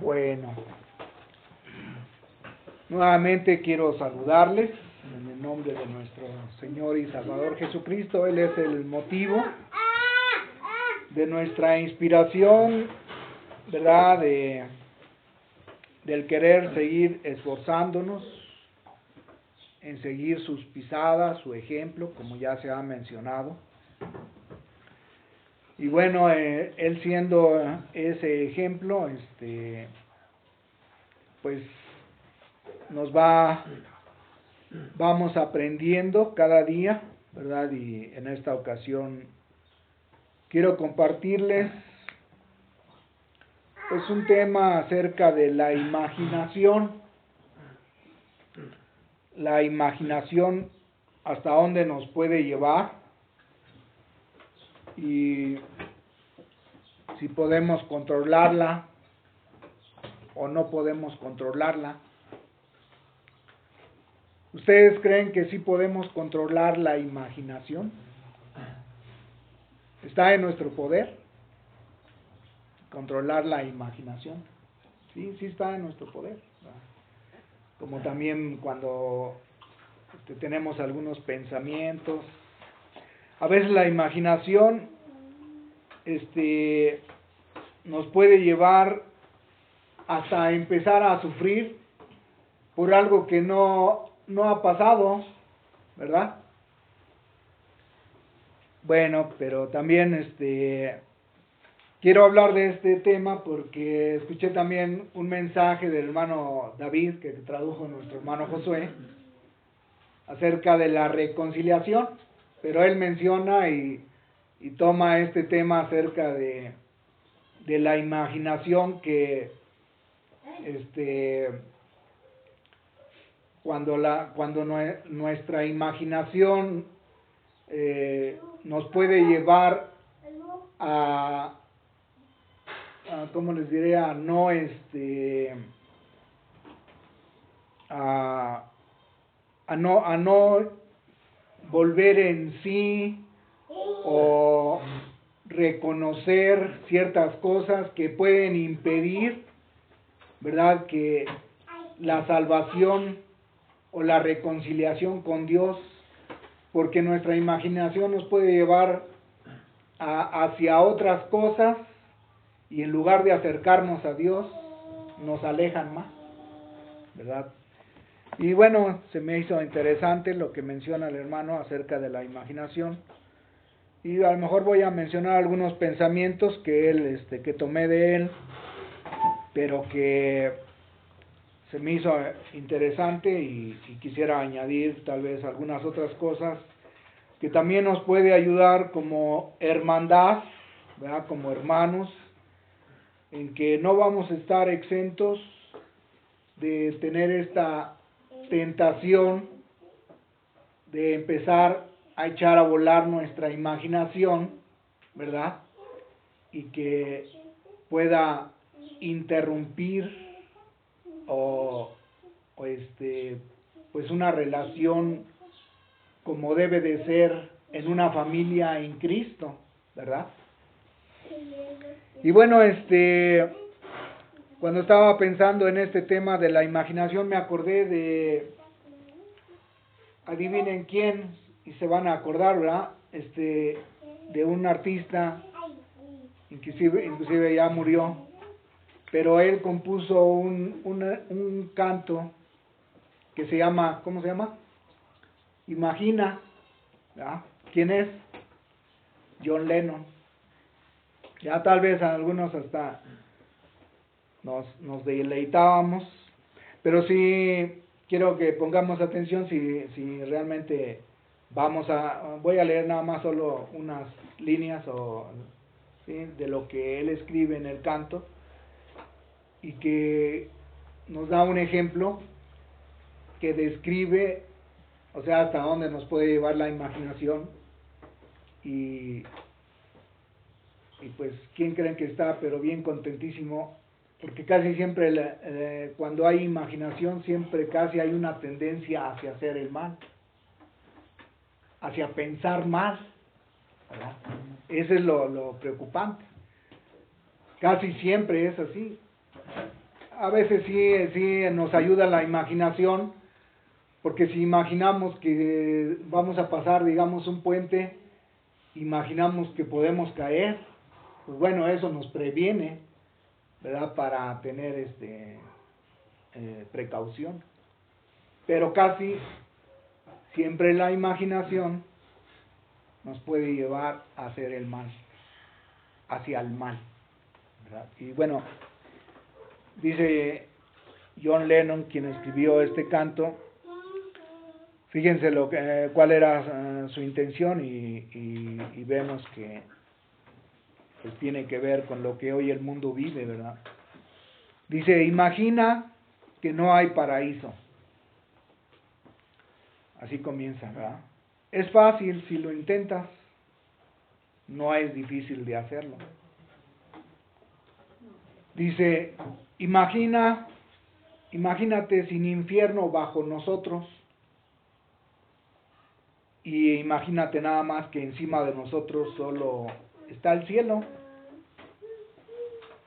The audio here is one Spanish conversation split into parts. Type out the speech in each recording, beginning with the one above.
Bueno, nuevamente quiero saludarles en el nombre de nuestro Señor y Salvador Jesucristo. Él es el motivo de nuestra inspiración, ¿verdad? Del querer seguir esforzándonos en seguir sus pisadas, su ejemplo, como ya se ha mencionado. Y bueno, él siendo ese ejemplo, pues vamos aprendiendo cada día, ¿verdad? Y en esta ocasión quiero compartirles pues un tema acerca de la imaginación. La imaginación, hasta dónde nos puede llevar y si podemos controlarla o no podemos controlarla. ¿Ustedes creen que sí podemos controlar la imaginación? ¿Está en nuestro poder controlar la imaginación? Sí, sí está en nuestro poder. Como también cuando tenemos algunos pensamientos, a veces la imaginación nos puede llevar hasta empezar a sufrir por algo que no ha pasado, ¿verdad? Bueno, pero también quiero hablar de este tema porque escuché también un mensaje del hermano David, que tradujo nuestro hermano Josué, acerca de la reconciliación, pero él menciona y toma este tema acerca de la imaginación, que cuando nuestra imaginación nos puede llevar a ¿cómo les diré? A no a no volver en sí o reconocer ciertas cosas que pueden impedir, ¿verdad?, que la salvación o la reconciliación con Dios, porque nuestra imaginación nos puede llevar hacia otras cosas y en lugar de acercarnos a Dios, nos alejan más, ¿verdad? Y bueno, se me hizo interesante lo que menciona el hermano acerca de la imaginación. Y a lo mejor voy a mencionar algunos pensamientos que él, que tomé de él, pero que se me hizo interesante y quisiera añadir tal vez algunas otras cosas que también nos puede ayudar como hermandad, ¿verdad?, como hermanos, en que no vamos a estar exentos de tener esta tentación de empezar a echar a volar nuestra imaginación, ¿verdad?, y que pueda interrumpir pues una relación como debe de ser en una familia en Cristo, ¿verdad? Y bueno, cuando estaba pensando en este tema de la imaginación, me acordé de, adivinen quién, y se van a acordar, ¿verdad? De un artista, inclusive ya murió, pero él compuso un canto que se llama, ¿cómo se llama? Imagina, ¿verdad? ¿Quién es? John Lennon. Ya tal vez a algunos hasta nos deleitábamos, pero sí quiero que pongamos atención si realmente voy a leer nada más solo unas líneas ¿sí?, de lo que él escribe en el canto, y que nos da un ejemplo que describe, o sea, hasta dónde nos puede llevar la imaginación y pues, ¿quién creen que está? Pero bien contentísimo, porque casi siempre cuando hay imaginación, siempre casi hay una tendencia hacia hacer el mal, hacia pensar mal, ¿verdad? Ese es lo preocupante. Casi siempre es así. A veces sí nos ayuda la imaginación, porque si imaginamos que vamos a pasar, digamos, un puente, imaginamos que podemos caer, pues bueno, eso nos previene, ¿verdad? Para tener precaución. Pero casi siempre la imaginación nos puede llevar a hacer el mal, hacia el mal, ¿verdad? Y bueno, dice John Lennon, quien escribió este canto, fíjense cuál era su intención y vemos que pues tiene que ver con lo que hoy el mundo vive, ¿verdad? Dice, imagina que no hay paraíso. Así comienza, ¿verdad? Es fácil si lo intentas, no es difícil de hacerlo. Dice, imagínate sin infierno bajo nosotros, y imagínate nada más que encima de nosotros solo está el cielo.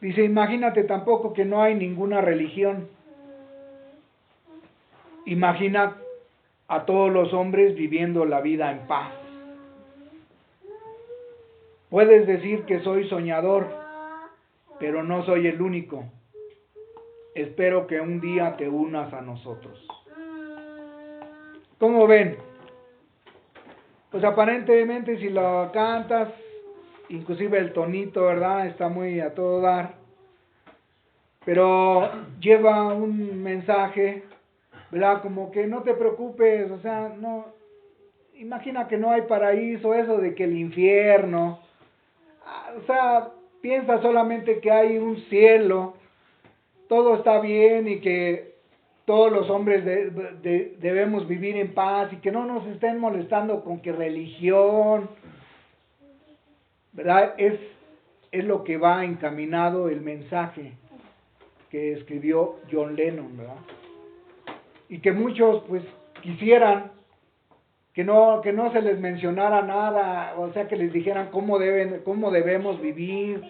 Dice, imagínate tampoco que no hay ninguna religión. Imagina a todos los hombres viviendo la vida en paz. Puedes decir que soy soñador, pero no soy el único. Espero que un día te unas a nosotros. ¿Cómo ven? Pues aparentemente si lo cantas, inclusive el tonito, ¿verdad? Está muy a todo dar. Pero lleva un mensaje, ¿verdad? Como que no te preocupes, o sea, no, imagina que no hay paraíso, eso de que el infierno, o sea, piensa solamente que hay un cielo, todo está bien y que todos los hombres debemos vivir en paz y que no nos estén molestando con que religión, ¿verdad? Es lo que va encaminado el mensaje que escribió John Lennon, ¿verdad? Y que muchos pues quisieran que no se les mencionara nada, o sea, que les dijeran cómo debemos vivir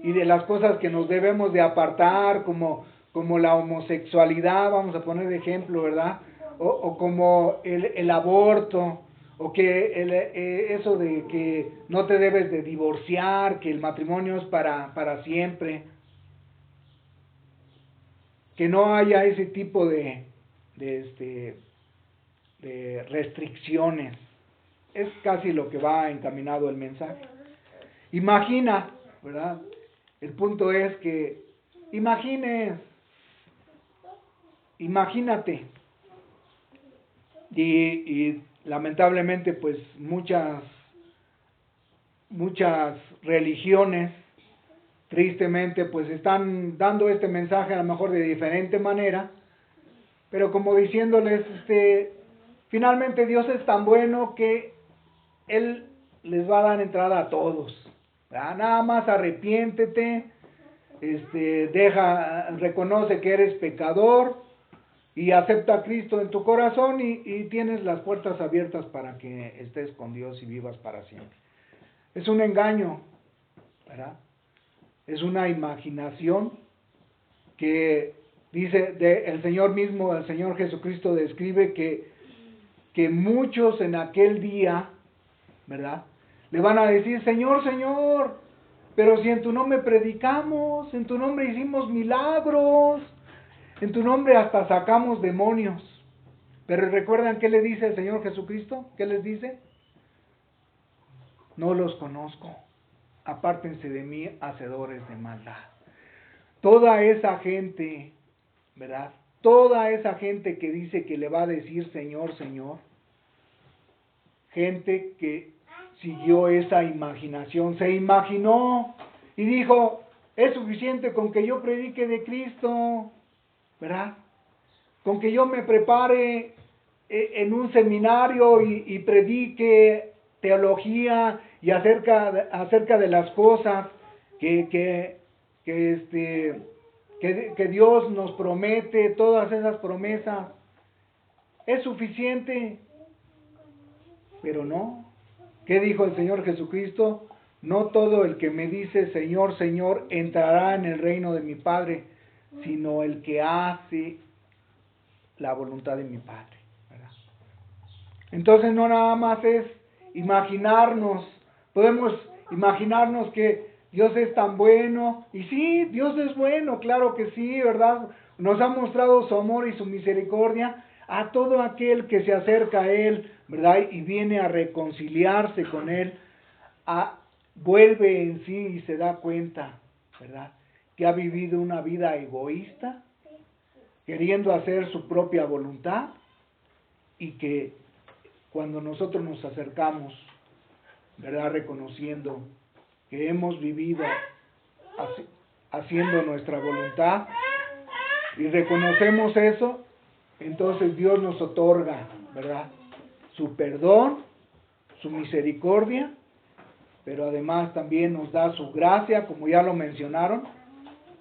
y de las cosas que nos debemos de apartar, como la homosexualidad, vamos a poner de ejemplo, ¿verdad? O como el aborto, o que eso de que no te debes de divorciar, que el matrimonio es para siempre, que no haya ese tipo de restricciones. Es casi lo que va encaminado el mensaje. Imagina, ¿verdad? El punto es que imagínate. Y lamentablemente pues muchas religiones tristemente pues están dando este mensaje a lo mejor de diferente manera, pero como diciéndoles, finalmente Dios es tan bueno que Él les va a dar entrada a todos, ¿verdad? Nada más arrepiéntete, reconoce que eres pecador y acepta a Cristo en tu corazón y tienes las puertas abiertas para que estés con Dios y vivas para siempre. Es un engaño, ¿verdad? Es una imaginación que dice, el Señor mismo, el Señor Jesucristo describe que muchos en aquel día, ¿verdad? Le van a decir, Señor, Señor, pero si en tu nombre predicamos, en tu nombre hicimos milagros, en tu nombre hasta sacamos demonios. Pero ¿recuerdan qué le dice el Señor Jesucristo? ¿Qué les dice? No los conozco, apártense de mí, hacedores de maldad. Toda esa gente, ¿verdad? Toda esa gente que dice que le va a decir Señor, Señor, gente que siguió esa imaginación, se imaginó y dijo, es suficiente con que yo predique de Cristo, ¿verdad? Con que yo me prepare en un seminario y predique teología y acerca de las cosas que Dios nos promete, todas esas promesas, es suficiente. Pero no. ¿Qué dijo el Señor Jesucristo? no todo el que me dice Señor, Señor, entrará en el reino de mi Padre, sino el que hace la voluntad de mi Padre, ¿verdad? Entonces no nada más es imaginarnos, podemos imaginarnos que Dios es tan bueno, y sí, Dios es bueno, claro que sí, ¿verdad? Nos ha mostrado su amor y su misericordia a todo aquel que se acerca a Él, ¿verdad? Y viene a reconciliarse con Él, vuelve en sí y se da cuenta, ¿verdad? Que ha vivido una vida egoísta, queriendo hacer su propia voluntad, y que cuando nosotros nos acercamos, ¿verdad? Reconociendo que hemos vivido haciendo nuestra voluntad y reconocemos eso, entonces Dios nos otorga, ¿verdad? Su perdón, su misericordia, pero además también nos da su gracia, como ya lo mencionaron,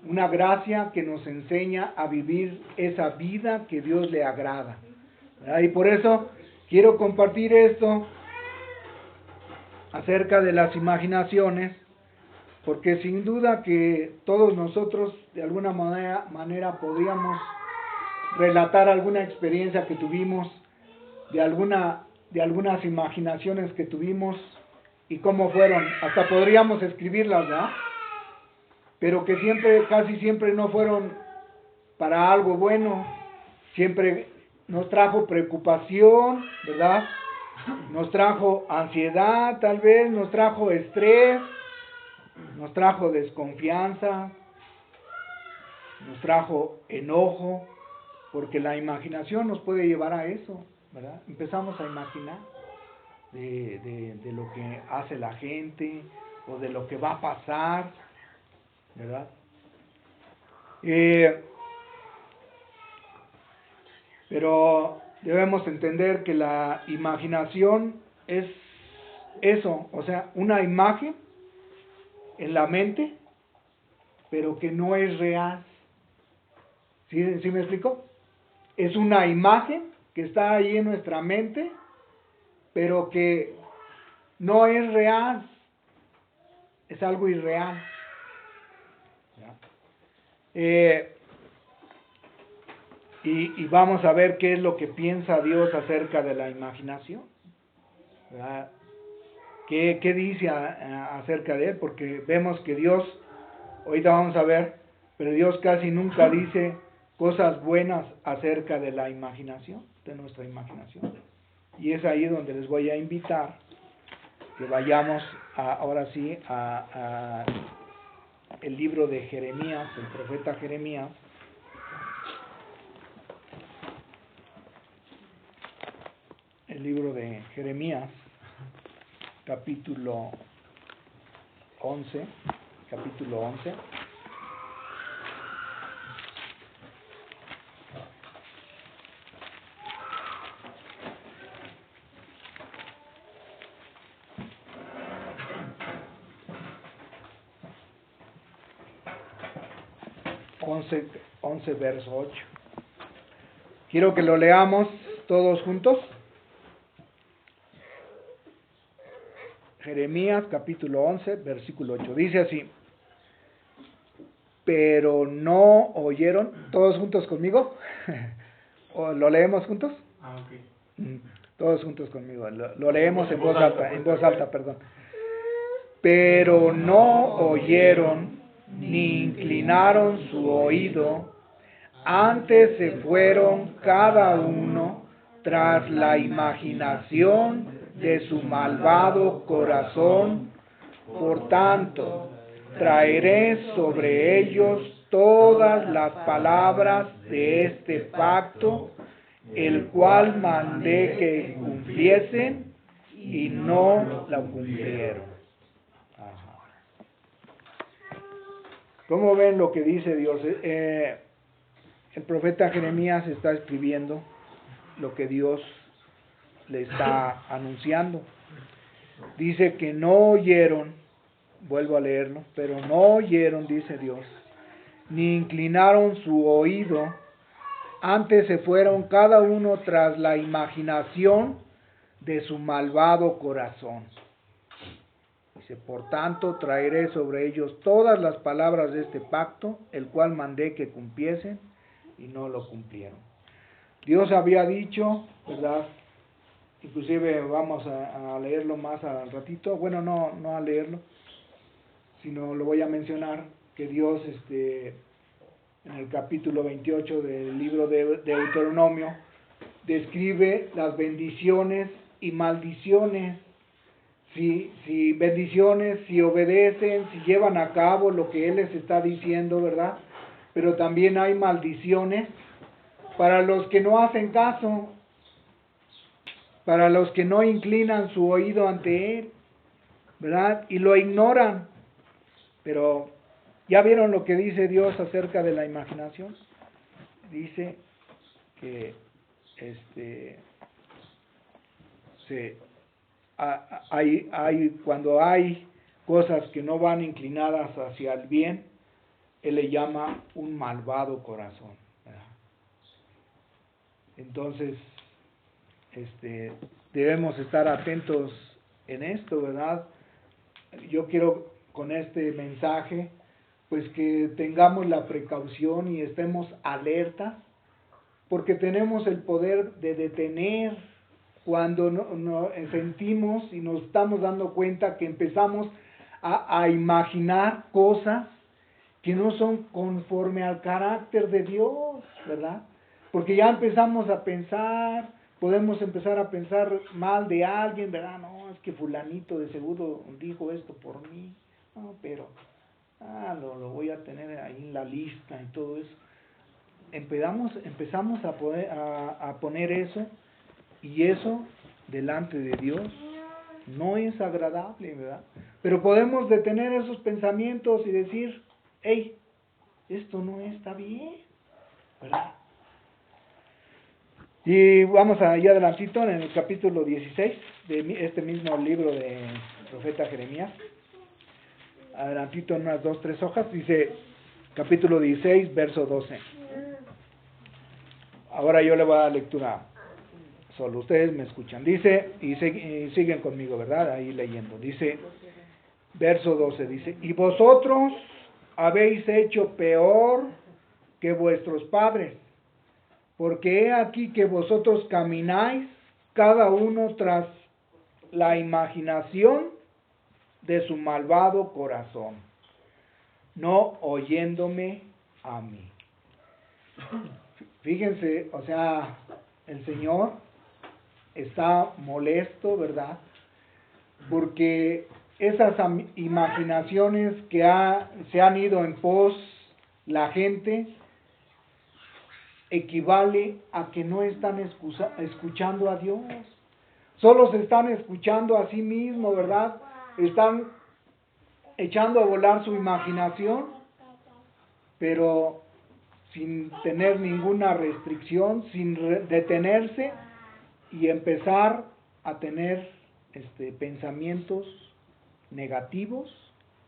una gracia que nos enseña a vivir esa vida que Dios le agrada, ¿verdad? Y por eso quiero compartir esto acerca de las imaginaciones, porque sin duda que todos nosotros de alguna manera podríamos relatar alguna experiencia que tuvimos, de algunas imaginaciones que tuvimos y cómo fueron, hasta podríamos escribirlas, ¿verdad? Pero que casi siempre no fueron para algo bueno, siempre nos trajo preocupación, ¿verdad? Nos trajo ansiedad, tal vez, nos trajo estrés, nos trajo desconfianza, nos trajo enojo, porque la imaginación nos puede llevar a eso, ¿verdad? Empezamos a imaginar de lo que hace la gente, o de lo que va a pasar, ¿verdad? Pero debemos entender que la imaginación es eso, o sea, una imagen en la mente, pero que no es real. ¿Sí me explico? Es una imagen que está ahí en nuestra mente, pero que no es real, es algo irreal. Y vamos a ver qué es lo que piensa Dios acerca de la imaginación, ¿verdad? ¿Qué dice acerca de él? Porque vemos que Dios, ahorita vamos a ver, pero Dios casi nunca dice cosas buenas acerca de la imaginación, de nuestra imaginación. Y es ahí donde les voy a invitar que vayamos ahora sí a el libro de Jeremías, el profeta Jeremías. El libro de Jeremías, capítulo 11, capítulo 11. Once verso 8. Quiero que lo leamos todos juntos. Jeremías capítulo 11, versículo 8. Dice así: pero no oyeron, todos juntos conmigo. ¿O lo leemos juntos? Ok. Todos juntos conmigo. Lo leemos en voz alta, perdón. Pero no oyeron ni inclinaron su oído, antes se fueron cada uno tras la imaginación de su malvado corazón. Por tanto, traeré sobre ellos todas las palabras de este pacto, el cual mandé que cumpliesen, y no la cumplieron. ¿Cómo ven lo que dice Dios? El profeta Jeremías está escribiendo lo que Dios le está anunciando. Dice que no oyeron, vuelvo a leerlo, pero no oyeron, dice Dios, ni inclinaron su oído, antes se fueron cada uno tras la imaginación de su malvado corazón. Dice, por tanto, traeré sobre ellos todas las palabras de este pacto, el cual mandé que cumpliesen, y no lo cumplieron. Dios había dicho, ¿verdad? Inclusive vamos a leerlo más al ratito. Bueno, no a leerlo, sino lo voy a mencionar, que Dios, en el capítulo 28 del libro de Deuteronomio, describe las bendiciones y maldiciones. Si bendiciones, si obedecen, si llevan a cabo lo que Él les está diciendo, ¿verdad? Pero también hay maldiciones para los que no hacen caso, para los que no inclinan su oído ante Él, ¿verdad? Y lo ignoran. Pero, ¿ya vieron lo que dice Dios acerca de la imaginación? Dice que cuando hay cosas que no van inclinadas hacia el bien, Él le llama un malvado corazón, ¿verdad? Entonces, debemos estar atentos en esto, ¿verdad? Yo quiero con este mensaje, pues que tengamos la precaución y estemos alertas, porque tenemos el poder de detener cuando sentimos y nos estamos dando cuenta que empezamos a imaginar cosas que no son conforme al carácter de Dios, ¿verdad? Porque ya empezamos a pensar, podemos empezar a pensar mal de alguien, ¿verdad? No, es que fulanito de seguro dijo esto por mí, no, pero lo voy a tener ahí en la lista y todo eso. Empezamos a poner eso, y eso delante de Dios no es agradable, ¿verdad? Pero podemos detener esos pensamientos y decir, hey, esto no está bien, ¿verdad? Y vamos allá adelantito en el capítulo 16 de este mismo libro de profeta Jeremías. Adelantito en unas 2-3 hojas, dice capítulo 16, verso 12. Ahora yo le voy a dar lectura, solo ustedes me escuchan. Dice, y siguen conmigo, ¿verdad? Ahí leyendo. Dice, verso 12, dice, y vosotros habéis hecho peor que vuestros padres, porque he aquí que vosotros camináis cada uno tras la imaginación de su malvado corazón, no oyéndome a mí. Fíjense, o sea, el Señor está molesto, ¿verdad? Porque esas imaginaciones que se han ido en pos la gente, equivale a que no están escuchando a Dios. Solo se están escuchando a sí mismos, ¿verdad? Están echando a volar su imaginación, pero sin tener ninguna restricción, sin detenerse y empezar a tener pensamientos negativos,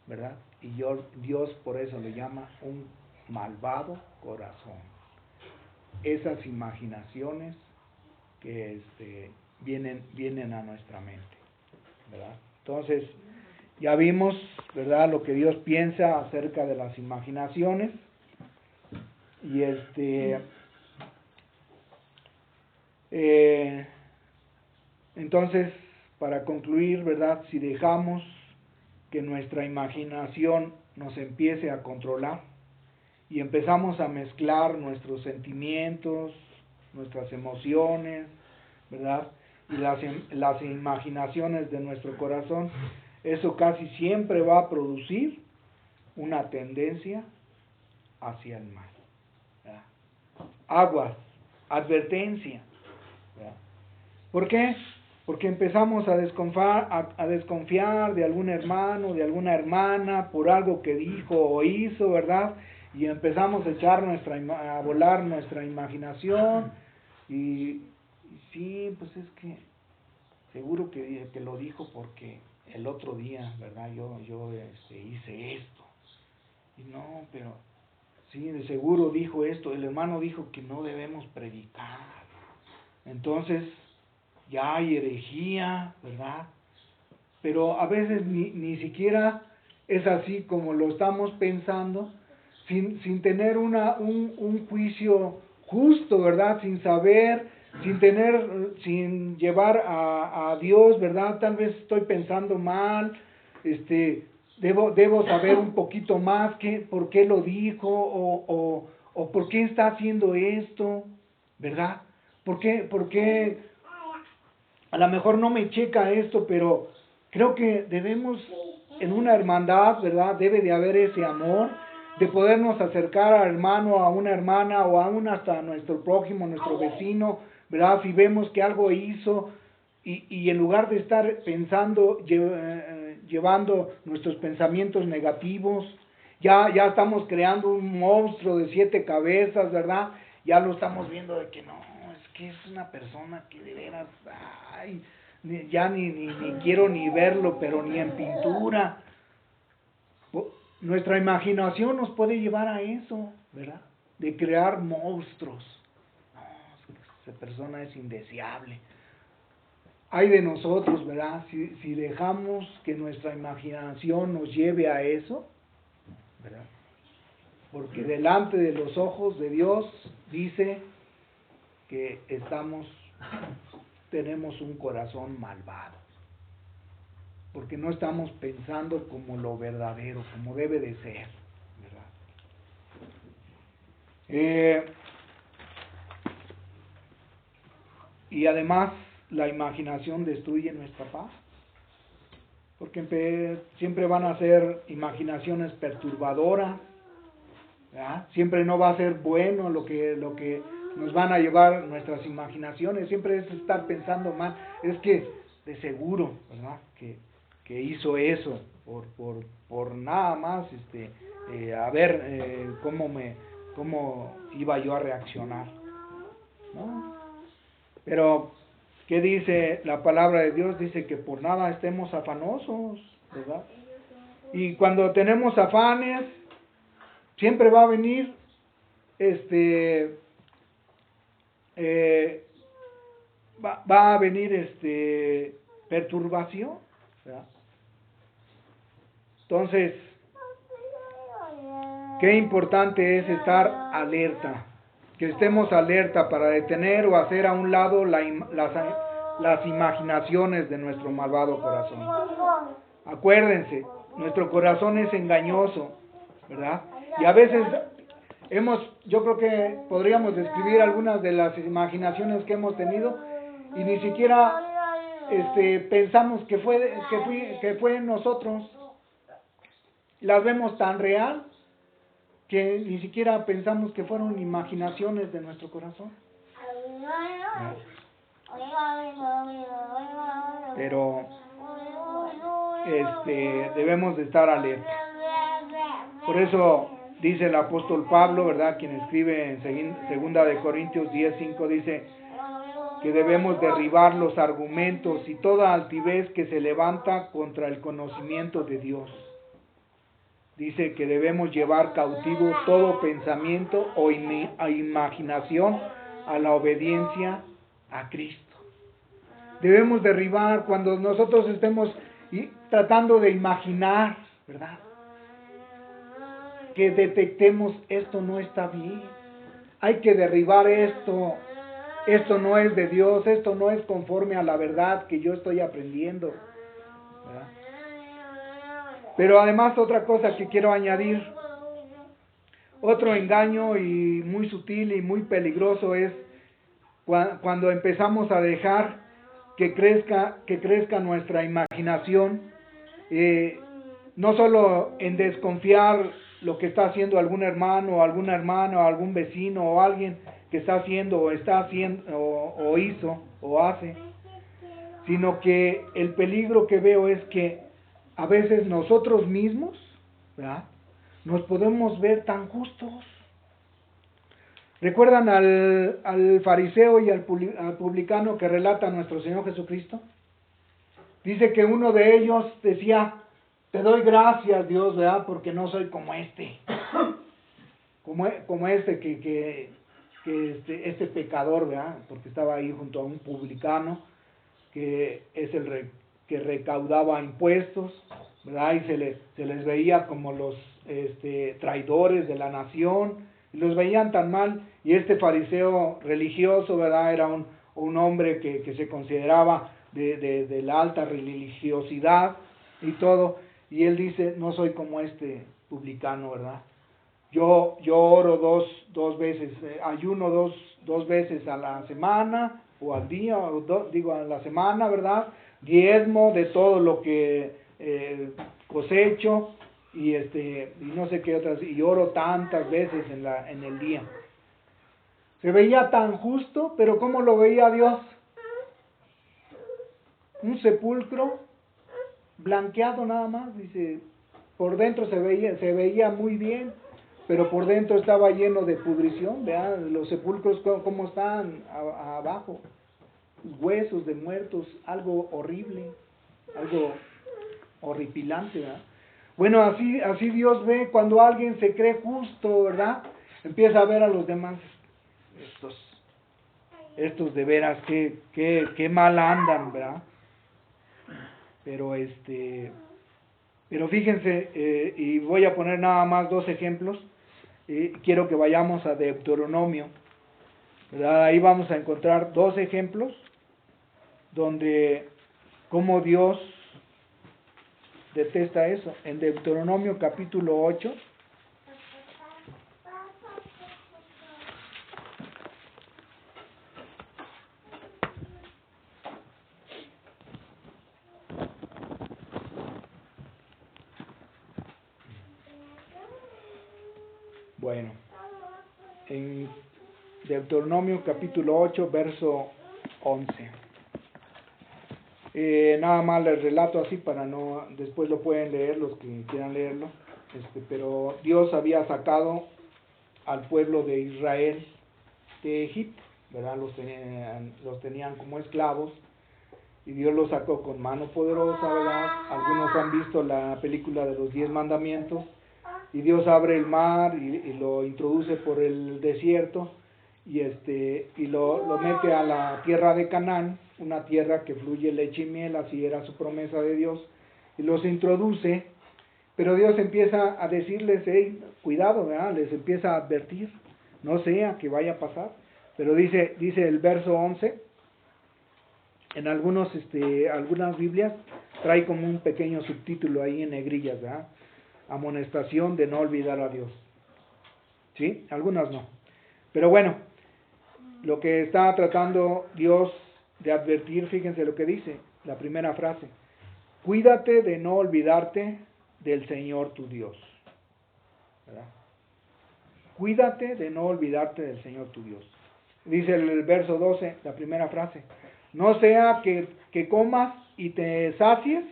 ¿verdad? Y Dios por eso le llama un malvado corazón. Esas imaginaciones que vienen a nuestra mente, ¿verdad? Entonces, ya vimos, ¿verdad?, lo que Dios piensa acerca de las imaginaciones. Y entonces, para concluir, ¿verdad?, si dejamos que nuestra imaginación nos empiece a controlar y empezamos a mezclar nuestros sentimientos, nuestras emociones, ¿verdad?, y las imaginaciones de nuestro corazón, eso casi siempre va a producir una tendencia hacia el mal, ¿verdad? Aguas, advertencia, ¿verdad? ¿Por qué? Porque empezamos a desconfiar de algún hermano, de alguna hermana, por algo que dijo o hizo, ¿verdad? Y empezamos a echar a volar nuestra imaginación, y sí, pues es que seguro que lo dijo porque el otro día, ¿verdad? Yo hice esto. Y no, pero sí, de seguro dijo esto. El hermano dijo que no debemos predicar. Entonces, ya hay herejía, ¿verdad? pero a veces ni siquiera es así como lo estamos pensando, sin tener un juicio justo, ¿verdad? Sin saber, sin llevar a Dios, ¿verdad? Tal vez estoy pensando mal, debo saber un poquito más por qué lo dijo, o por qué está haciendo esto, ¿verdad? ¿Por qué a lo mejor no me checa esto, pero creo que debemos, en una hermandad, ¿verdad? Debe de haber ese amor, de podernos acercar al hermano, a una hermana, o aún hasta a nuestro prójimo, nuestro vecino, ¿verdad? Si vemos que algo hizo, y en lugar de estar pensando, llevando nuestros pensamientos negativos, ya estamos creando un monstruo de 7 cabezas, ¿verdad? Ya lo estamos viendo de que no, es que es una persona que de veras, ay, ya ni quiero ni verlo, pero ni en pintura. Nuestra imaginación nos puede llevar a eso, ¿verdad? De crear monstruos. No, esa persona es indeseable. Ay de nosotros, ¿verdad? Si dejamos que nuestra imaginación nos lleve a eso, ¿verdad? Porque delante de los ojos de Dios dice que tenemos un corazón malvado, porque no estamos pensando como lo verdadero, como debe de ser, ¿verdad? Y además la imaginación destruye nuestra paz, porque siempre van a ser imaginaciones perturbadoras, ¿verdad? Siempre no va a ser bueno lo que nos van a llevar nuestras imaginaciones, siempre es estar pensando mal, es que de seguro, ¿verdad? Que hizo eso por nada más, a ver cómo iba yo a reaccionar, ¿no? Pero, ¿qué dice la palabra de Dios? Dice que por nada estemos afanosos, ¿verdad? Y cuando tenemos afanes, siempre va a venir, va a venir, perturbación, ¿verdad? Entonces, qué importante es estar alerta, que estemos alerta para detener o hacer a un lado las imaginaciones de nuestro malvado corazón. Acuérdense, nuestro corazón es engañoso, ¿verdad? Y a veces yo creo que podríamos describir algunas de las imaginaciones que hemos tenido y ni siquiera pensamos que fue en nosotros. Las vemos tan real que ni siquiera pensamos que fueron imaginaciones de nuestro corazón. Pero debemos de estar alerta. Por eso dice el apóstol Pablo, ¿verdad? Quien escribe en 2 de Corintios 10:5, dice que debemos derribar los argumentos y toda altivez que se levanta contra el conocimiento de Dios. Dice que debemos llevar cautivo todo pensamiento o imaginación a la obediencia a Cristo. Debemos derribar cuando nosotros estemos tratando de imaginar, ¿verdad? Que detectemos esto no está bien. Hay que derribar esto. Esto no es de Dios, esto no es conforme a la verdad que yo estoy aprendiendo, ¿verdad? Pero además otra cosa que quiero añadir, otro engaño y muy sutil y muy peligroso es cuando empezamos a dejar que crezca nuestra imaginación, no solo en desconfiar lo que está haciendo algún hermano o alguna hermana o algún vecino o alguien que está haciendo o está haciendo o hizo o hace, sino que el peligro que veo es que a veces nosotros mismos, ¿verdad?, nos podemos ver tan justos. ¿Recuerdan al fariseo y al publicano que relata nuestro Señor Jesucristo? Dice que uno de ellos decía: te doy gracias, Dios, ¿verdad?, porque no soy como este pecador, ¿verdad?, porque estaba ahí junto a un publicano que es el que recaudaba impuestos, ¿verdad? Y se les veía como los traidores de la nación, y los veían tan mal, y este fariseo religioso, ¿verdad? Era un hombre que se consideraba de la alta religiosidad y todo, y él dice, no soy como este publicano, ¿verdad? Yo oro dos veces, ayuno dos veces a la semana, o al día, digo a la semana, ¿verdad? Diezmo de todo lo que cosecho, y no sé qué otras, y oro tantas veces en el día. Se veía tan justo, pero ¿cómo lo veía Dios? Un sepulcro blanqueado nada más, dice, por dentro se veía muy bien, pero por dentro estaba lleno de pudrición. Vean los sepulcros cómo están abajo, huesos de muertos, algo horrible, algo horripilante, ¿verdad? Bueno, así Dios ve cuando alguien se cree justo, ¿verdad? Empieza a ver a los demás, estos de veras, qué mal andan, ¿verdad? Pero fíjense, y voy a poner nada más 2 ejemplos. Quiero que vayamos a Deuteronomio, ¿verdad? Ahí vamos a encontrar 2 ejemplos donde cómo Dios detesta eso. En Deuteronomio capítulo 8, bueno, en Deuteronomio capítulo 8, verso 11. Nada más les relato así para no, después lo pueden leer los que quieran leerlo, pero Dios había sacado al pueblo de Israel de Egipto, ¿verdad? Los tenían como esclavos, y Dios los sacó con mano poderosa, ¿verdad? Algunos han visto la película de los 10 mandamientos, y Dios abre el mar y lo introduce por el desierto, y lo mete a la tierra de Canaán, una tierra que fluye leche y miel, así era su promesa de Dios, y los introduce, pero Dios empieza a decirles, hey, cuidado, ¿verdad? Les empieza a advertir, no sea que vaya a pasar, pero dice el verso 11, en algunas Biblias trae como un pequeño subtítulo ahí en negrillas, ¿verdad? Amonestación de no olvidar a Dios, ¿sí? Algunas no, pero bueno, lo que está tratando Dios de advertir, fíjense lo que dice, la primera frase, cuídate de no olvidarte del Señor tu Dios, ¿verdad? Cuídate de no olvidarte del Señor tu Dios. Dice el verso 12, la primera frase, no sea que comas y te sacies.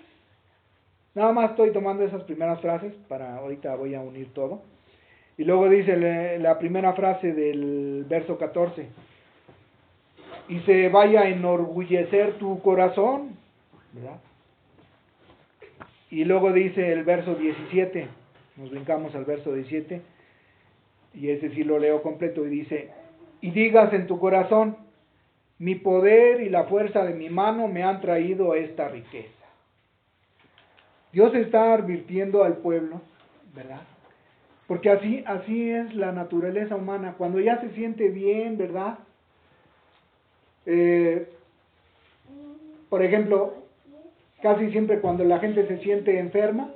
Nada más estoy tomando esas primeras frases, para ahorita voy a unir todo. Y luego dice la primera frase del verso 14, y se vaya a enorgullecer tu corazón, ¿verdad? Y luego dice el verso 17, nos brincamos al verso 17, y ese sí lo leo completo, y dice, y digas en tu corazón, mi poder y la fuerza de mi mano me han traído esta riqueza. Dios está advirtiendo al pueblo, ¿verdad? Porque así es la naturaleza humana, cuando ya se siente bien, ¿verdad? Por ejemplo, casi siempre cuando la gente se siente enferma,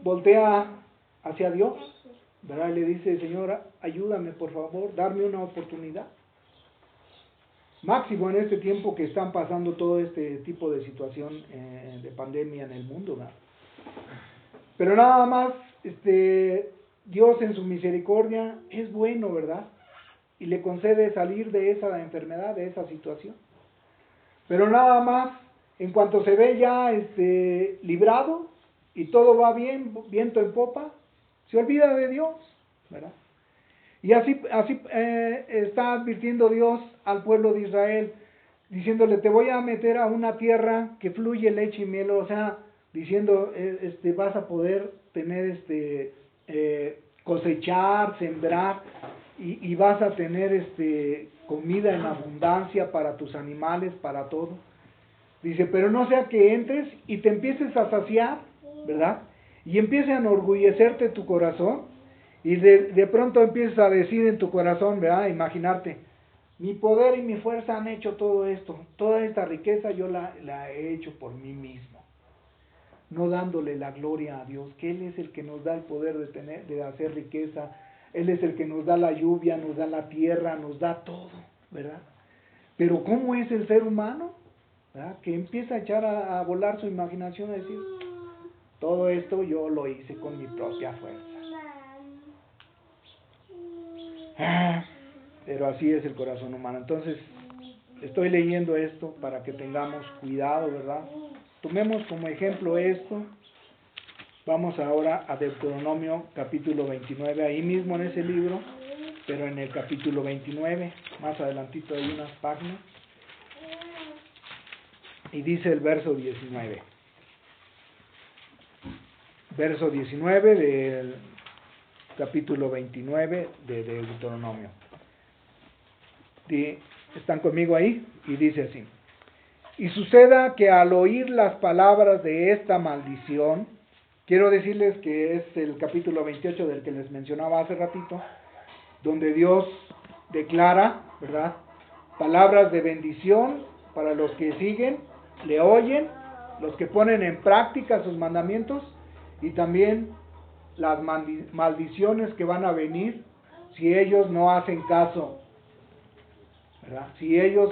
voltea hacia Dios, ¿verdad? Y le dice, Señor, ayúdame por favor, darme una oportunidad. Máximo en este tiempo que están pasando todo este tipo de situación de pandemia en el mundo, ¿verdad? Pero nada más, Dios en su misericordia es bueno, ¿verdad? Y le concede salir de esa enfermedad, de esa situación. Pero nada más, en cuanto se ve ya librado y todo va bien, viento en popa, se olvida de Dios, ¿verdad? Y así está advirtiendo Dios al pueblo de Israel, diciéndole, te voy a meter a una tierra que fluye leche y miel, o sea, diciendo, vas a poder tener, cosechar, sembrar, y vas a tener comida en abundancia para tus animales, para todo. Dice, pero no sea que entres y te empieces a saciar, ¿verdad? Y empiece a enorgullecerte tu corazón, y de pronto empiezas a decir en tu corazón, ¿verdad? Imaginarte, mi poder y mi fuerza han hecho todo esto, toda esta riqueza yo la he hecho por mí mismo, no dándole la gloria a Dios, que Él es el que nos da el poder de hacer riqueza, Él es el que nos da la lluvia, nos da la tierra, nos da todo, ¿verdad? Pero ¿cómo es el ser humano? ¿Verdad? Que empieza a echar a volar su imaginación, a decir, todo esto yo lo hice con mi propia fuerza. Pero así es el corazón humano. Entonces, estoy leyendo esto para que tengamos cuidado, ¿verdad? Tomemos como ejemplo esto. Vamos ahora a Deuteronomio capítulo 29, ahí mismo en ese libro, pero en el capítulo 29, más adelantito hay unas páginas, y dice el verso 19. Verso 19 del capítulo 29 de Deuteronomio. ¿Están conmigo ahí? Y dice así: y suceda que al oír las palabras de esta maldición, quiero decirles que es el capítulo 28 del que les mencionaba hace ratito, donde Dios declara, ¿verdad?, palabras de bendición para los que siguen, le oyen, los que ponen en práctica sus mandamientos, y también las maldiciones que van a venir si ellos no hacen caso, ¿verdad? Si ellos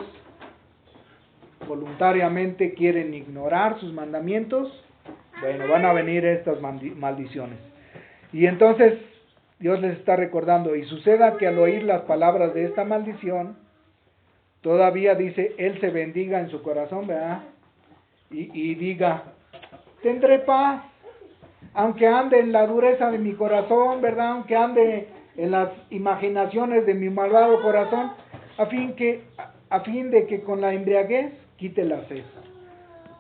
voluntariamente quieren ignorar sus mandamientos, bueno, van a venir estas maldiciones. Y entonces Dios les está recordando, y suceda que al oír las palabras de esta maldición, todavía dice, Él se bendiga en su corazón, ¿verdad? Y diga, tendré paz, aunque ande en la dureza de mi corazón, ¿verdad? Aunque ande en las imaginaciones de mi malvado corazón, a fin de que con la embriaguez quite la sed.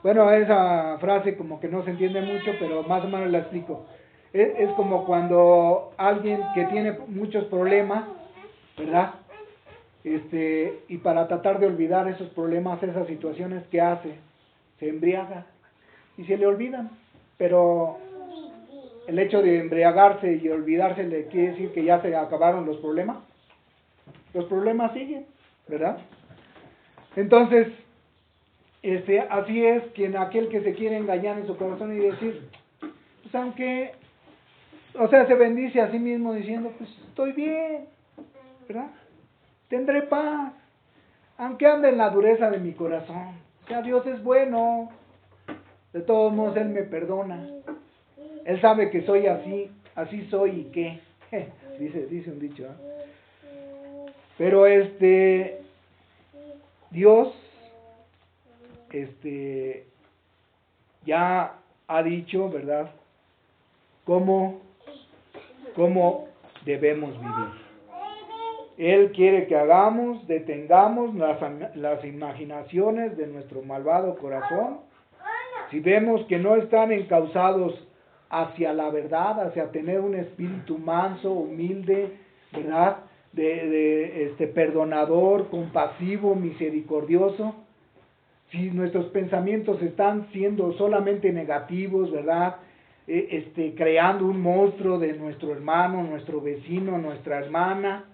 Bueno, esa frase como que no se entiende mucho, pero más o menos la explico. Es como cuando alguien que tiene muchos problemas, ¿verdad? Y para tratar de olvidar esos problemas, esas situaciones, ¿qué hace? Se embriaga y se le olvidan. Pero el hecho de embriagarse y olvidarse le quiere decir que ya se acabaron los problemas. Los problemas siguen, ¿verdad? Entonces, así es quien aquel que se quiere engañar en su corazón y decir, pues aunque, o sea, se bendice a sí mismo diciendo, pues estoy bien, ¿verdad? Tendré paz, aunque ande en la dureza de mi corazón. O sea, Dios es bueno, de todos modos Él me perdona. Él sabe que soy así, así soy y qué. Dice un dicho, ¿eh? Pero Dios ya ha dicho, ¿verdad?, cómo debemos vivir. Él quiere que detengamos las imaginaciones de nuestro malvado corazón. Si vemos que no están encauzados hacia la verdad, hacia tener un espíritu manso, humilde, ¿verdad?, perdonador, compasivo, misericordioso. Si nuestros pensamientos están siendo solamente negativos, ¿verdad?, creando un monstruo de nuestro hermano, nuestro vecino, nuestra hermana,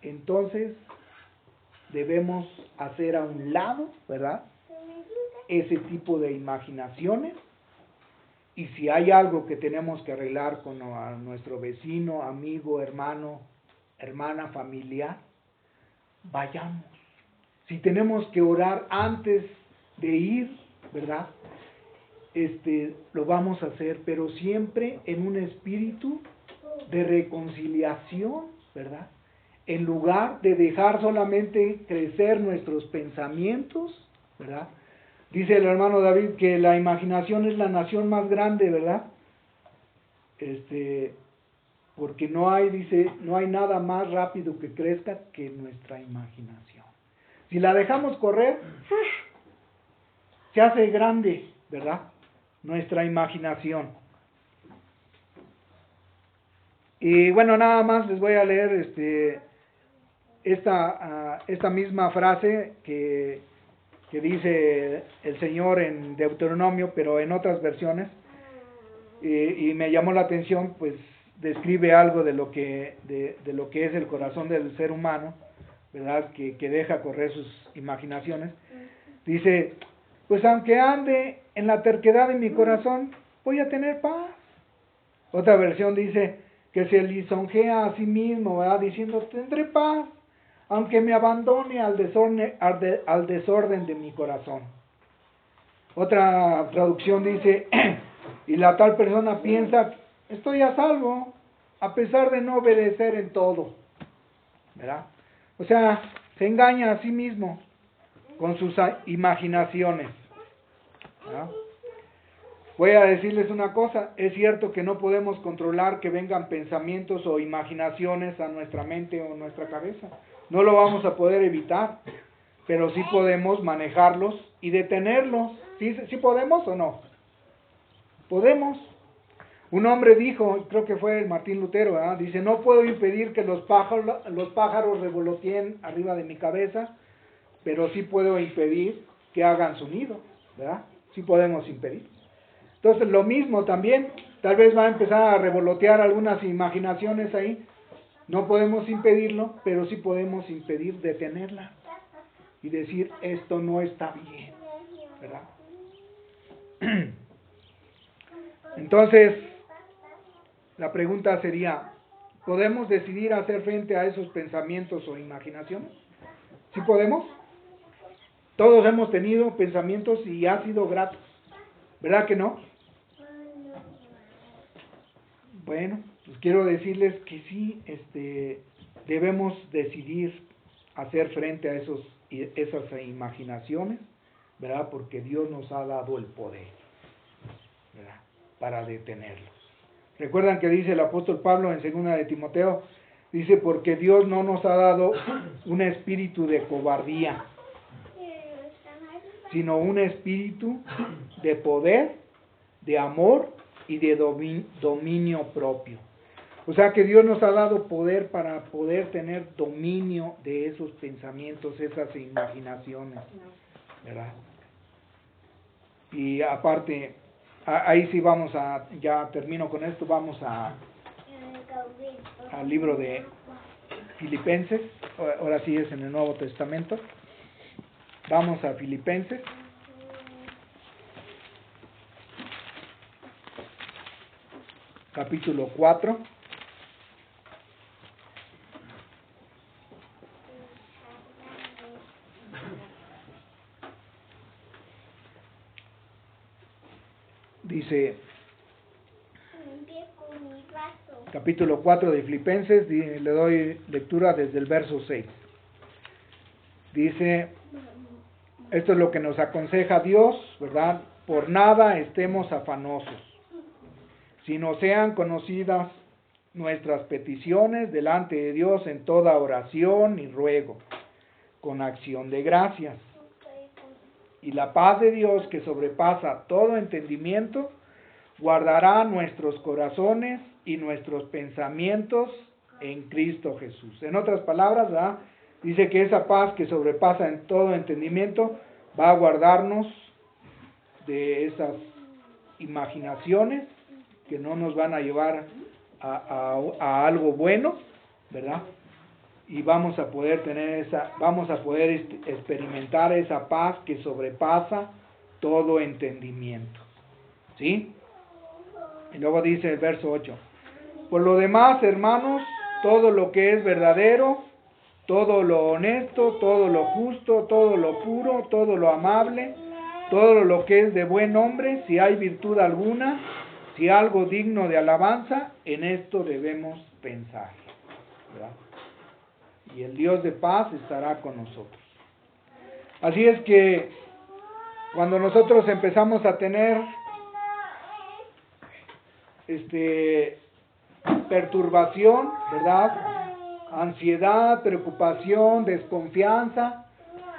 entonces debemos hacer a un lado, ¿verdad?, ese tipo de imaginaciones. Y si hay algo que tenemos que arreglar con nuestro vecino, amigo, hermano, hermana, familiar, vayamos. Si tenemos que orar antes de ir, ¿verdad?, lo vamos a hacer, pero siempre en un espíritu de reconciliación, ¿verdad? En lugar de dejar solamente crecer nuestros pensamientos, ¿verdad? Dice el hermano David que la imaginación es la nación más grande, ¿verdad? Porque no hay nada más rápido que crezca que nuestra imaginación. Si la dejamos correr, se hace grande, ¿verdad?, nuestra imaginación. Y bueno, nada más les voy a leer esta misma frase que que dice el Señor en Deuteronomio, pero en otras versiones, y me llamó la atención, pues describe algo de lo que es el corazón del ser humano, ¿verdad? Que deja correr sus imaginaciones. Dice, pues aunque ande en la terquedad de mi corazón, voy a tener paz. Otra versión dice que se lisonjea a sí mismo, ¿verdad? Diciendo, tendré paz, aunque me abandone al desorden de mi corazón. Otra traducción dice, y la tal persona piensa, estoy a salvo, a pesar de no obedecer en todo, ¿verdad? O sea, se engaña a sí mismo con sus imaginaciones, ¿verdad? Voy a decirles una cosa, es cierto que no podemos controlar que vengan pensamientos o imaginaciones a nuestra mente o nuestra cabeza, no lo vamos a poder evitar, pero sí podemos manejarlos y detenerlos. ¿Sí podemos o no? Podemos. Un hombre dijo, creo que fue el Martín Lutero, ¿verdad? Dice, no puedo impedir que los pájaros revoloteen arriba de mi cabeza, pero sí puedo impedir que hagan su nido, ¿verdad? Sí podemos impedir. Entonces lo mismo también, tal vez va a empezar a revolotear algunas imaginaciones ahí, no podemos impedirlo, pero sí podemos impedir detenerla y decir, esto no está bien, ¿verdad? Entonces, la pregunta sería, ¿podemos decidir hacer frente a esos pensamientos o imaginaciones? ¿Sí podemos? Todos hemos tenido pensamientos y ha sido grato, ¿verdad que no? Bueno, pues quiero decirles que sí, debemos decidir hacer frente a esas imaginaciones, ¿verdad? Porque Dios nos ha dado el poder, ¿verdad? Para detenerlos. Recuerdan que dice el apóstol Pablo en 2 de Timoteo, dice, porque Dios no nos ha dado un espíritu de cobardía, sino un espíritu de poder, de amor y de dominio propio. O sea que Dios nos ha dado poder para poder tener dominio de esos pensamientos, esas imaginaciones, ¿verdad? Y aparte, ahí sí ya termino con esto, vamos al libro de Filipenses, ahora sí es en el Nuevo Testamento, vamos a Filipenses. Capítulo 4. Dice, capítulo 4 de Filipenses, le doy lectura desde el verso 6. Dice, esto es lo que nos aconseja Dios, ¿verdad? Por nada estemos afanosos, sino sean conocidas nuestras peticiones delante de Dios en toda oración y ruego, con acción de gracias. Y la paz de Dios, que sobrepasa todo entendimiento, guardará nuestros corazones y nuestros pensamientos en Cristo Jesús. En otras palabras, ¿verdad? Dice que esa paz que sobrepasa en todo entendimiento va a guardarnos de esas imaginaciones que no nos van a llevar a algo bueno, ¿verdad? Y vamos a poder experimentar esa paz que sobrepasa todo entendimiento, ¿sí? Y luego dice el verso 8, por lo demás, hermanos, todo lo que es verdadero, todo lo honesto, todo lo justo, todo lo puro, todo lo amable, todo lo que es de buen nombre, si hay virtud alguna, si algo digno de alabanza, en esto debemos pensar, ¿verdad? Y el Dios de paz estará con nosotros. Así es que cuando nosotros empezamos a tener perturbación, ¿verdad? Ansiedad, preocupación, desconfianza,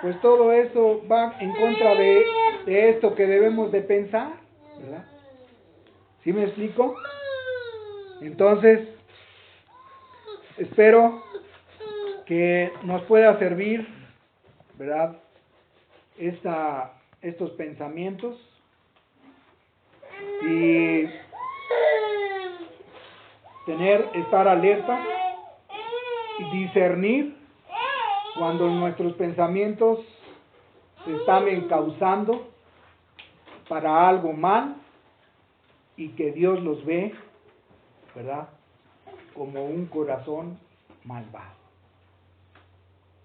pues todo eso va en contra de esto que debemos de pensar, ¿verdad? ¿Sí me explico? Entonces, espero que nos pueda servir, ¿verdad? estos pensamientos y estar alerta y discernir cuando nuestros pensamientos se están encauzando para algo mal y que Dios los ve, ¿verdad?, como un corazón malvado.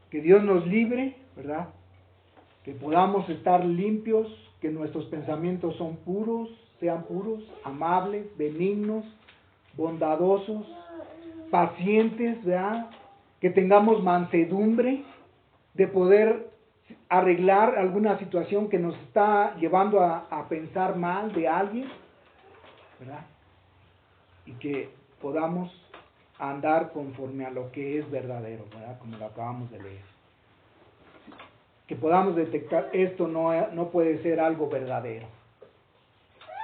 Que Dios nos libre, ¿verdad?, que podamos estar limpios, que nuestros pensamientos sean puros, amables, benignos, bondadosos, pacientes, ¿verdad?, que tengamos mansedumbre de poder arreglar alguna situación que nos está llevando a pensar mal de alguien, ¿verdad?, y que podamos andar conforme a lo que es verdadero, ¿verdad?, como lo acabamos de leer. Que podamos detectar, esto no puede ser algo verdadero.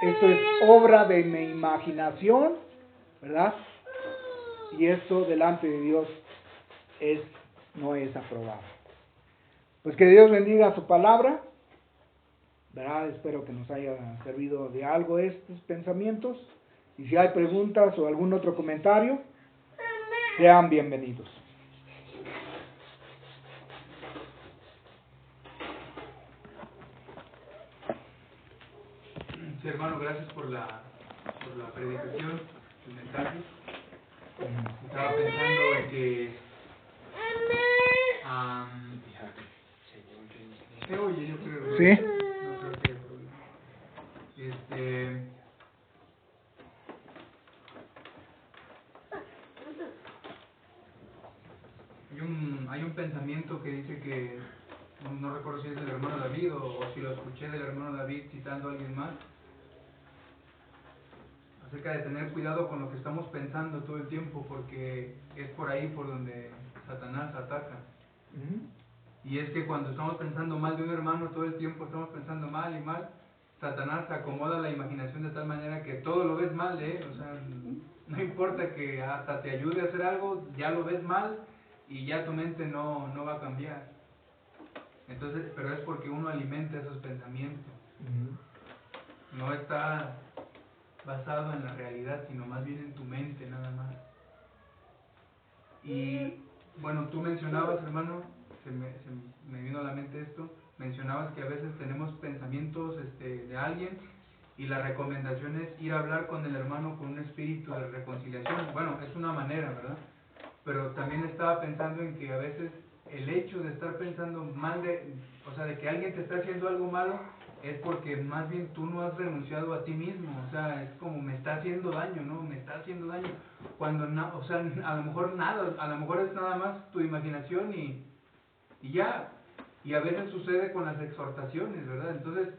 Esto es obra de mi imaginación, ¿verdad? Y esto delante de Dios no es aprobado. Pues que Dios bendiga su palabra, ¿verdad? Espero que nos haya servido de algo estos pensamientos. Y si hay preguntas o algún otro comentario, sean bienvenidos. Sí, hermano, gracias por la predicación, el mensaje. Estaba pensando en que se oye, yo creo. ¿Sí? No creo que haya problema. Hay un pensamiento que dice que, no recuerdo si es del hermano David o si lo escuché del hermano David citando a alguien más, acerca de tener cuidado con lo que estamos pensando todo el tiempo, porque es por ahí por donde Satanás ataca. Y es que cuando estamos pensando mal de un hermano, todo el tiempo estamos pensando mal y mal, Satanás acomoda la imaginación de tal manera que todo lo ves mal de él. O sea, no importa que hasta te ayude a hacer algo, ya lo ves mal y ya tu mente no va a cambiar. Entonces, pero es porque uno alimenta esos pensamientos. No está basado en la realidad, sino más bien en tu mente nada más. Y bueno, tú mencionabas, hermano, se me vino a la mente esto, mencionabas que a veces tenemos pensamientos de alguien y la recomendación es ir a hablar con el hermano con un espíritu de reconciliación. Bueno, es una manera, ¿verdad? Pero también estaba pensando en que a veces el hecho de estar pensando mal o sea, de que alguien te está haciendo algo malo, es porque más bien tú no has renunciado a ti mismo. O sea, es como me está haciendo daño, ¿no? Me está haciendo daño. Cuando, o sea, a lo mejor nada, a lo mejor es nada más tu imaginación y ya. Y a veces sucede con las exhortaciones, ¿verdad? Entonces,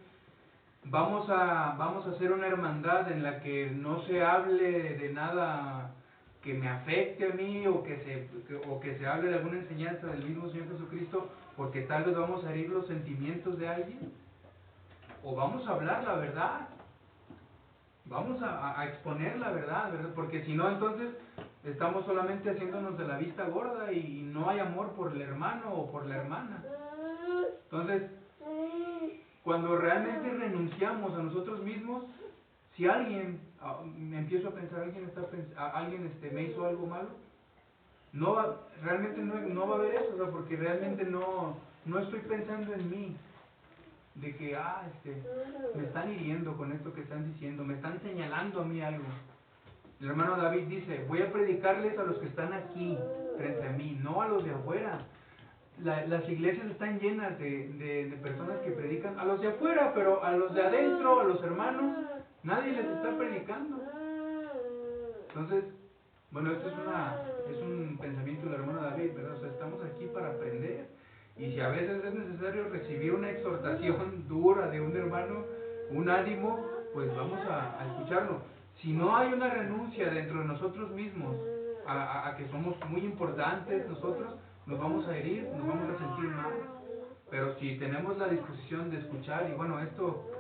vamos a hacer una hermandad en la que no se hable de nada que me afecte a mí o que se hable de alguna enseñanza del mismo Señor Jesucristo, porque tal vez vamos a herir los sentimientos de alguien, o vamos a hablar la verdad, vamos a exponer la verdad, ¿verdad? Porque si no, entonces estamos solamente haciéndonos de la vista gorda y no hay amor por el hermano o por la hermana. Entonces, cuando realmente renunciamos a nosotros mismos, si alguien, me empiezo a pensar, alguien me hizo algo malo, realmente no va a haber eso, o sea, porque realmente no estoy pensando en mí, de que, me están hiriendo con esto que están diciendo, me están señalando a mí algo. El hermano David dice, voy a predicarles a los que están aquí, frente a mí, no a los de afuera. Las iglesias están llenas de personas que predican a los de afuera, pero a los de adentro, a los hermanos, nadie les está predicando. Entonces, bueno, esto es un pensamiento del hermano David, ¿verdad? O sea, estamos aquí para aprender. Y si a veces es necesario recibir una exhortación dura de un hermano, un ánimo, pues vamos a escucharlo. Si no hay una renuncia dentro de nosotros mismos a que somos muy importantes nosotros, nos vamos a herir, nos vamos a sentir mal. Pero si tenemos la disposición de escuchar, y bueno, esto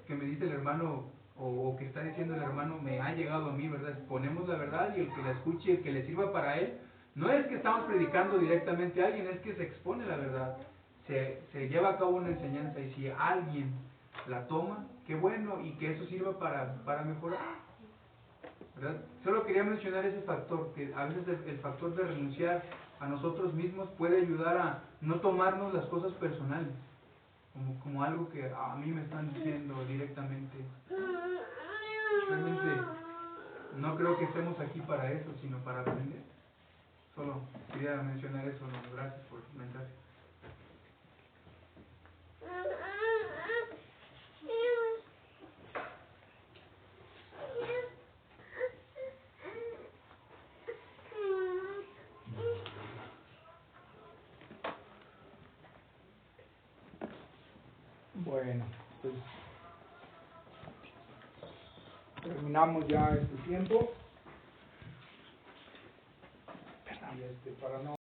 que me dice el hermano, o que está diciendo el hermano, me ha llegado a mí, ¿verdad? Ponemos la verdad y el que la escuche, el que le sirva para él, no es que estamos predicando directamente a alguien, es que se expone la verdad. se lleva a cabo una enseñanza y si alguien la toma, qué bueno, y que eso sirva para mejorar, ¿verdad? Solo quería mencionar ese factor, que a veces el factor de renunciar a nosotros mismos puede ayudar a no tomarnos las cosas personales, como algo que a mí me están diciendo directamente. Realmente no creo que estemos aquí para eso, sino para aprender. Solo quería mencionar eso, hermano. Gracias por el mensaje. Bueno, pues terminamos ya este tiempo. Y para no